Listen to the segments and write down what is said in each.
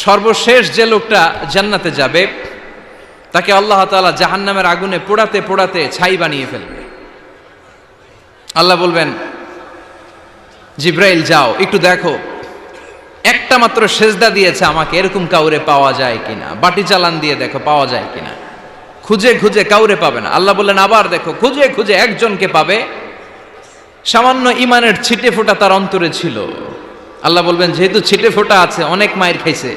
সর্বশেষ যে লোকটা জান্নাতে যাবে তাকে আল্লাহ তাআলা জাহান্নামের আগুনে পোড়াতে পোড়াতে ছাই বানিয়ে ফেলবে। আল্লাহ বলবেন, জিব্রাইল যাও একটু দেখো, একটা মাত্র সেজদা দিয়েছে আমাকে, এরকম কাউরে পাওয়া যায় কিনা। বাটি চালান দিয়ে দেখো পাওয়া যায় কিনা। খুঁজে খুঁজে কাউরে পাবে না। আল্লাহ বললেন আবার দেখো, খুঁজে খুঁজে একজনকে পাবে, সামান্য ইমানের ছিটে ফোঁটা তার অন্তরে ছিল। আল্লাহ বলবেন, যেহেতু ছিটে ফোঁটা আছে, অনেক মায়ের খাইছে,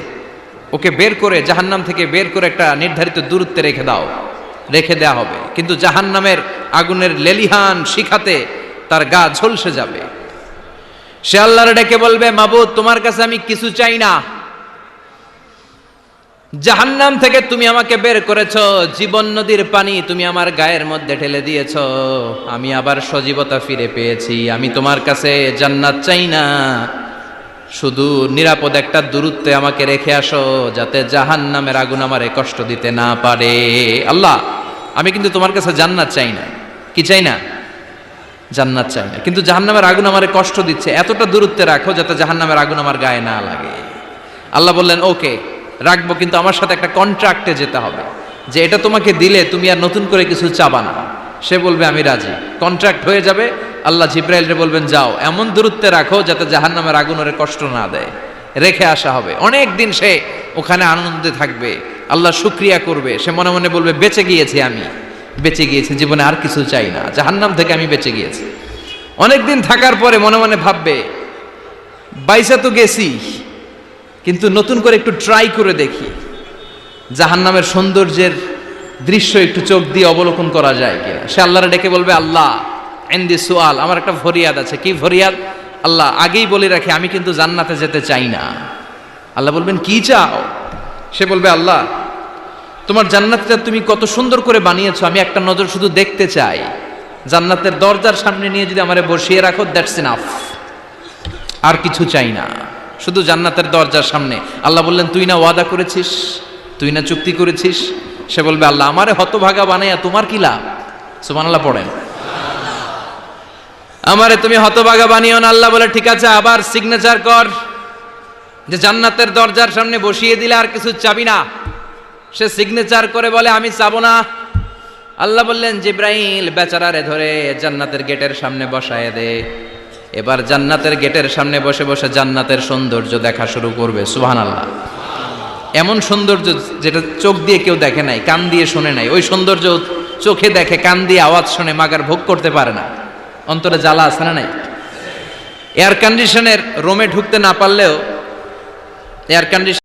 ওকে বের করে জাহান্নাম থেকে বের করে একটা নির্ধারিত দূরত্বে রেখে দাও। রেখে দেয়া হবে, কিন্তু জাহান্নামের আগুনের লেলিহান শিখাতে তার গা ঝলসে যাবে। সে আল্লাহর ডেকে বলবে, মাবুদ তোমার কাছে আমি কিছু চাই না, জাহান্নাম থেকে তুমি আমাকে বের করেছো, জীবন নদীর পানি তুমি আমার গায়ের মধ্যে ঢেলে দিয়েছো, আমি আবার সজীবতা ফিরে পেয়েছি। আমি তোমার কাছে জান্নাত চাই না, শুধু নিরাপদ একটা দূরত্বে আমাকে রেখে আসো, যাতে জাহান্নামের আগুন আমারে কষ্ট দিতে না পারে। আল্লাহ, আমি কিন্তু তোমার কাছে জান্নাত চাই না। কি চাই না? জান্নাত চাই না, কিন্তু জাহান্নামের আগুন আমারে কষ্ট দিচ্ছে, এতটা দূরত্বে রাখো যাতে জাহান্নামের আগুন আমার গায়ে না লাগে। আল্লাহ বললেন, ওকে রাখবো, কিন্তু আমার সাথে একটা কন্ট্রাক্টে যেতে হবে, যে এটা তোমাকে দিলে তুমি আর নতুন করে কিছু চাবা না। সে বলবে আমি রাজি, কন্ট্রাক্ট হয়ে যাবে। আল্লাহ জিব্রাইলকে বলবেন, যাও এমন দূরত্বে রাখো যাতে জাহান্নামের আগুন ওরে কষ্ট না দেয়। রেখে আসা হবে, অনেক দিন সে ওখানে আনন্দে থাকবে, আল্লাহ শুকরিয়া করবে। সে মনে মনে বলবে, বেঁচে গিয়েছি, আমি বেঁচে গিয়েছি, জীবনে আর কিছু চাই না, জাহান্নাম থেকে আমি বেঁচে গিয়েছি। অনেকদিন থাকার পরে মনে মনে ভাববে, বাইসা তো গেছি, কিন্তু নতুন করে একটু ট্রাই করে দেখি, জাহান্নামের সৌন্দর্যের দৃশ্য একটু চোখ দিয়ে অবলোকন করা যায় কিনা। সে আল্লাহরে ডেকে বলবে, আল্লাহ ইনদি সুআল, আমার একটা ফরিয়াদ আছে। কি ফরিয়াদ? আল্লাহ আগেই বলে রাখি, আমি কিন্তু জান্নাতে যেতে চাই না। আল্লাহ বলবেন, কি চাও? সে বলবে, আল্লাহ তোমার জান্নাতটা তুমি কত সুন্দর করে বানিয়েছো, আমি একটা নজর শুধু দেখতে চাই। জান্নাতের দরজার সামনে নিয়ে যদি আমারে বসিয়ে রাখো, দ্যাটস ইনাফ, আর কিছু চাই না, শুধু জান্নাতের দরজার সামনে। আল্লাহ বললেন, তুই না ওয়াদা করেছিস, তুই না চুক্তি করেছিস। সে বলবে, আল্লাহ আমারে হতভাগা বানাইয়া তোমার কি লাভ? সুবহানাল্লাহ পড়েন। আমারে তুমি হতভাগা বানিও না। আল্লাহ বলে, ঠিক আছে, আবার সিগনেচার কর যে জান্নাতের দরজার সামনে বসিয়ে দিলে আর কিছু চাবি না। সে সিগনেচার করে বলে, আমি চাবো না। আল্লাহ বললেন, জিব্রাইল বেচারারে ধরে জান্নাতের গেটের সামনে বসায় দে। এবার জান্নাতের গেটের সামনে বসে বসে জান্নাতের সৌন্দর্য দেখা শুরু করবে। সুবহানাল্লাহ। এমন সৌন্দর্য যেটা চোখ দিয়ে কেউ দেখে নাই, কান দিয়ে শোনে নাই। ওই সৌন্দর্য চোখে দেখে, কান দিয়ে আওয়াজ শোনে, মাগার ভোগ করতে পারে না। অন্তরে জ্বালা আছে না নাই? এয়ার কন্ডিশনের রুমে ঢুকতে না পারলেও এয়ার কন্ডিশন